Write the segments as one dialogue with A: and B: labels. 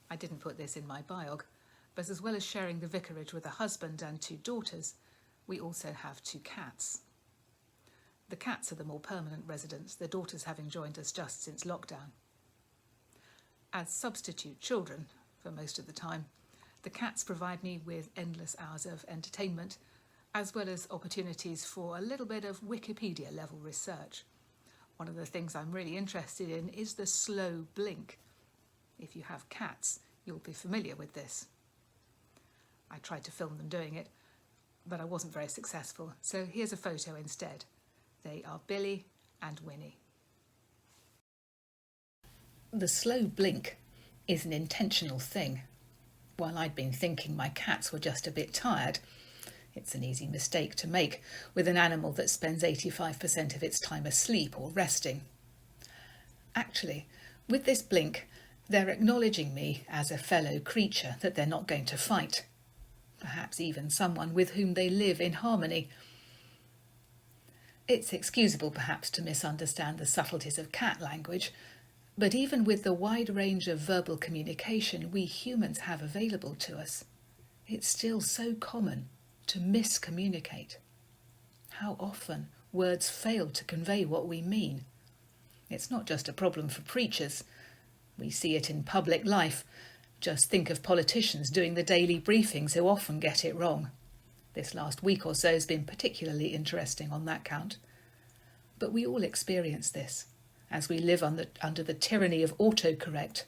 A: I didn't put this in my biog, but as well as sharing the vicarage with a husband and 2 daughters, we also have 2 cats. The cats are the more permanent residents, the daughters having joined us just since lockdown. As substitute children, for most of the time, the cats provide me with endless hours of entertainment, as well as opportunities for a little bit of Wikipedia-level research. One of the things I'm really interested in is the slow blink. If you have cats, you'll be familiar with this. I tried to film them doing it, but I wasn't very successful, so here's a photo instead. They are Billy and Winnie. The slow blink is an intentional thing. While I'd been thinking my cats were just a bit tired, it's an easy mistake to make with an animal that spends 85% of its time asleep or resting. Actually, with this blink, they're acknowledging me as a fellow creature that they're not going to fight. Perhaps even someone with whom they live in harmony. It's excusable perhaps to misunderstand the subtleties of cat language, but even with the wide range of verbal communication we humans have available to us, it's still so common to miscommunicate. How often words fail to convey what we mean. It's not just a problem for preachers. We see it in public life. Just think of politicians doing the daily briefings who often get it wrong. This last week or so has been particularly interesting on that count. But we all experience this as we live under the tyranny of autocorrect.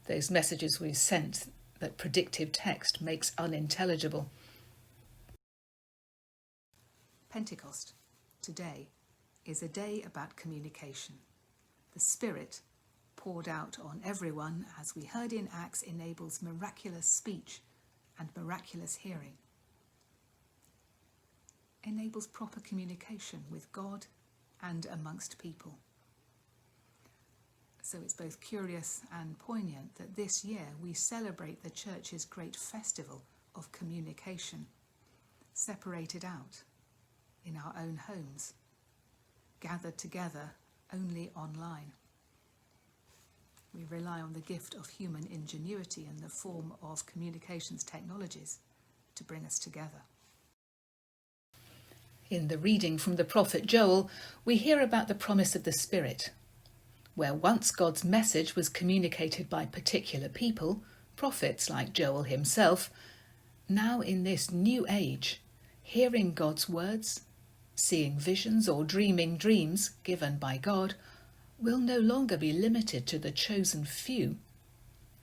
A: Those messages we've sent that predictive text makes unintelligible. Pentecost, today, is a day about communication. The Spirit, poured out on everyone, as we heard in Acts, enables miraculous speech and miraculous hearing. Enables proper communication with God and amongst people. So it's both curious and poignant that this year we celebrate the Church's great festival of communication, separated out in our own homes, gathered together only online. We rely on the gift of human ingenuity in the form of communications technologies to bring us together. In the reading from the prophet Joel, we hear about the promise of the Spirit. Where once God's message was communicated by particular people, prophets like Joel himself, now in this new age, hearing God's words, seeing visions or dreaming dreams given by God, will no longer be limited to the chosen few,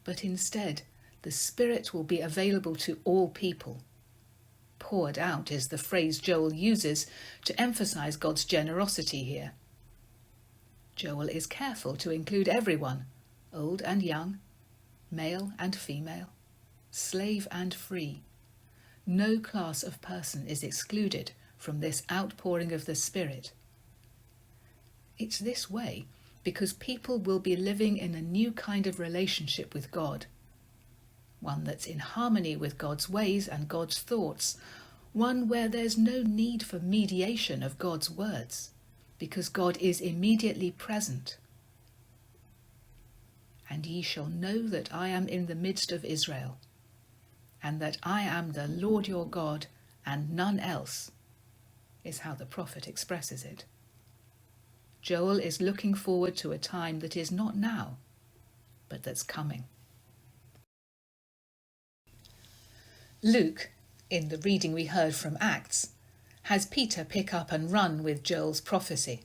A: but instead the Spirit will be available to all people. Poured out is the phrase Joel uses to emphasize God's generosity here. Joel is careful to include everyone, old and young, male and female, slave and free. No class of person is excluded from this outpouring of the Spirit. It's this way because people will be living in a new kind of relationship with God, one that's in harmony with God's ways and God's thoughts, one where there's no need for mediation of God's words, because God is immediately present. And ye shall know that I am in the midst of Israel, and that I am the Lord your God, and none else, is how the prophet expresses it. Joel is looking forward to a time that is not now, but that's coming. Luke, in the reading we heard from Acts, has Peter pick up and run with Joel's prophecy.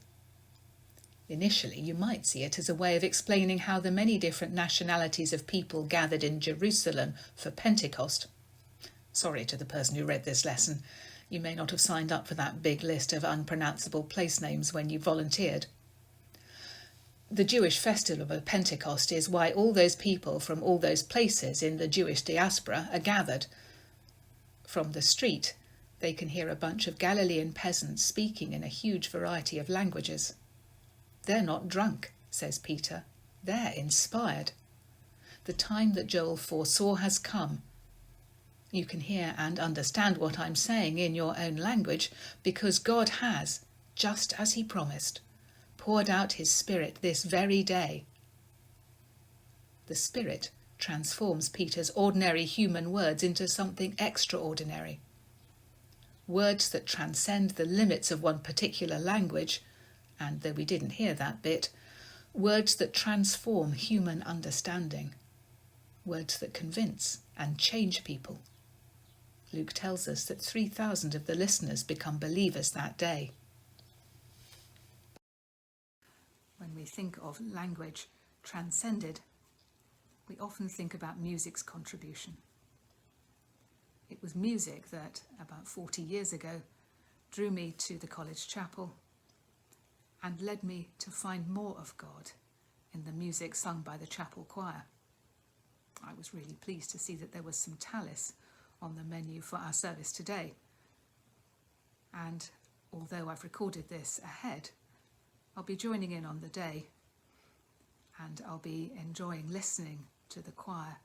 A: Initially, you might see it as a way of explaining how the many different nationalities of people gathered in Jerusalem for Pentecost. Sorry to the person who read this lesson. You may not have signed up for that big list of unpronounceable place names when you volunteered. The Jewish festival of Pentecost is why all those people from all those places in the Jewish diaspora are gathered. From the street, they can hear a bunch of Galilean peasants speaking in a huge variety of languages. They're not drunk, says Peter. They're inspired. The time that Joel foresaw has come. You can hear and understand what I'm saying in your own language because God has, just as he promised, poured out his Spirit this very day. The Spirit transforms Peter's ordinary human words into something extraordinary. Words that transcend the limits of one particular language, and though we didn't hear that bit, words that transform human understanding, words that convince and change people. Luke tells us that 3,000 of the listeners become believers that day. When we think of language transcended, we often think about music's contribution. It was music that, about 40 years ago, drew me to the college chapel and led me to find more of God in the music sung by the chapel choir. I was really pleased to see that there was some Tallis on the menu for our service today. And although I've recorded this ahead, I'll be joining in on the day, and I'll be enjoying listening to the choir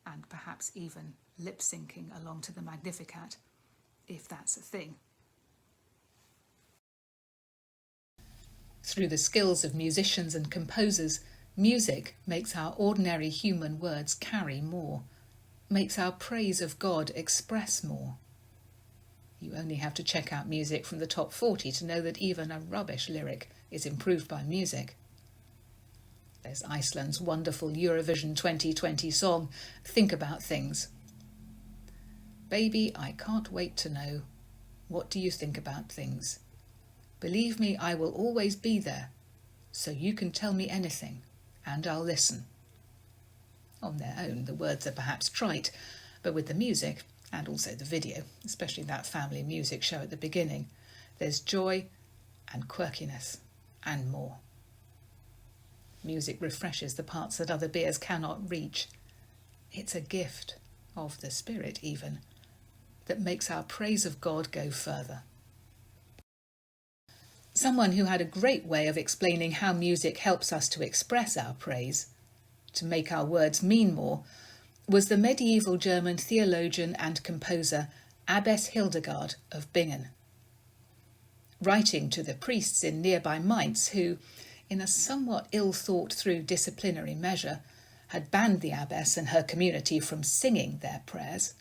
A: and perhaps even lip-syncing along to the Magnificat, if that's a thing. Through the skills of musicians and composers, music makes our ordinary human words carry more, makes our praise of God express more. You only have to check out music from the top 40 to know that even a rubbish lyric is improved by music. There's Iceland's wonderful Eurovision 2020 song, Think About Things. Baby, I can't wait to know. What do you think about things? Believe me, I will always be there, so you can tell me anything, and I'll listen. On their own, the words are perhaps trite, but with the music, and also the video, especially that family music show at the beginning, there's joy and quirkiness and more. Music refreshes the parts that other beers cannot reach. It's a gift of the Spirit even, that makes our praise of God go further. Someone who had a great way of explaining how music helps us to express our praise, to make our words mean more, was the medieval German theologian and composer Abbess Hildegard of Bingen. Writing to the priests in nearby Mainz who, in a somewhat ill-thought-through disciplinary measure, had banned the abbess and her community from singing their prayers,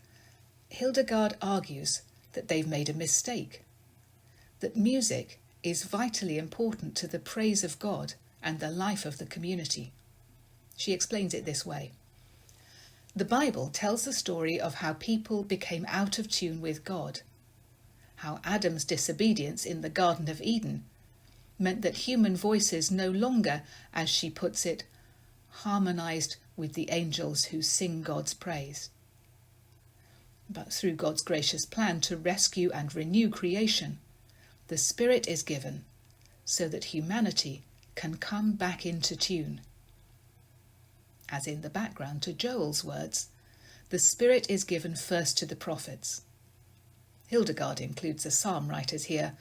A: Hildegard argues that they've made a mistake, that music is vitally important to the praise of God and the life of the community. She explains it this way. The Bible tells the story of how people became out of tune with God, how Adam's disobedience in the Garden of Eden meant that human voices no longer, as she puts it, harmonised with the angels who sing God's praise. But through God's gracious plan to rescue and renew creation, the Spirit is given so that humanity can come back into tune. As in the background to Joel's words, the Spirit is given first to the prophets. Hildegard includes the psalm writers here,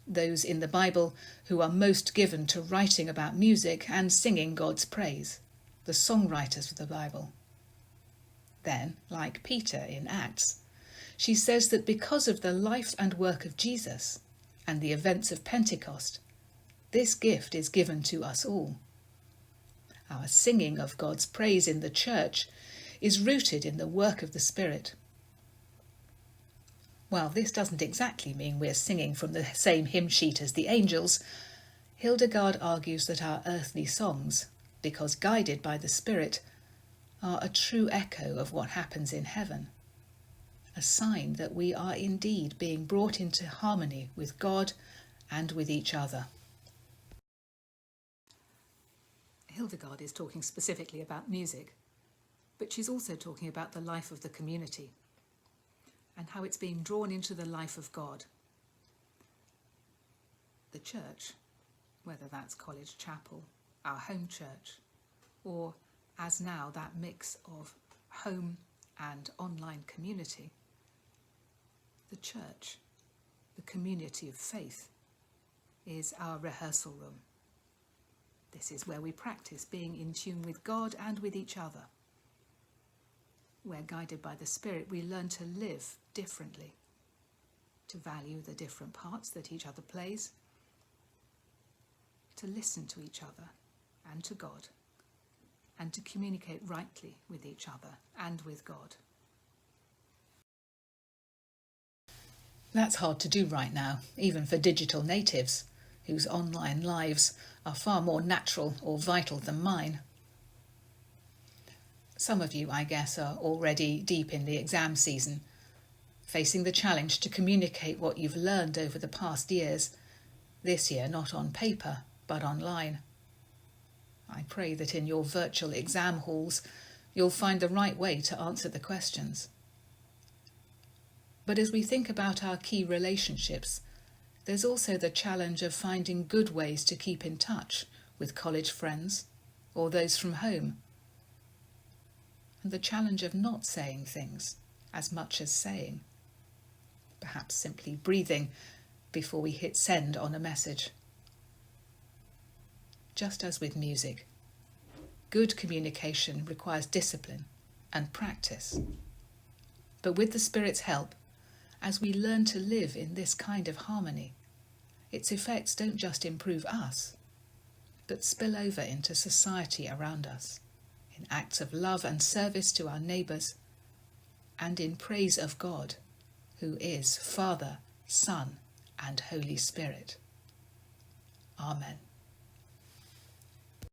A: those in the Bible who are most given to writing about music and singing God's praise, the songwriters of the Bible. Then, like Peter in Acts, she says that because of the life and work of Jesus and the events of Pentecost, this gift is given to us all. Our singing of God's praise in the church is rooted in the work of the Spirit. While this doesn't exactly mean we're singing from the same hymn sheet as the angels, Hildegard argues that our earthly songs, because guided by the Spirit, are a true echo of what happens in heaven, a sign that we are indeed being brought into harmony with God and with each other. Hildegard is talking specifically about music, but she's also talking about the life of the community and how it's being drawn into the life of God. The church, whether that's College Chapel, our home church, or as now that mix of home and online community, the church, the community of faith, is our rehearsal room. This is where we practice being in tune with God and with each other. Where, guided by the Spirit, we learn to live differently, to value the different parts that each other plays, to listen to each other and to God, and to communicate rightly with each other and with God. That's hard to do right now, even for digital natives, whose online lives are far more natural or vital than mine. Some of you, I guess, are already deep in the exam season, facing the challenge to communicate what you've learned over the past years, this year not on paper, but online. I pray that in your virtual exam halls, you'll find the right way to answer the questions. But as we think about our key relationships, there's also the challenge of finding good ways to keep in touch with college friends or those from home, and the challenge of not saying things as much as saying, perhaps simply breathing before we hit send on a message. Just as with music, good communication requires discipline and practice. But with the Spirit's help, as we learn to live in this kind of harmony, its effects don't just improve us, but spill over into society around us, in acts of love and service to our neighbours, and in praise of God, who is Father, Son, and Holy Spirit. Amen.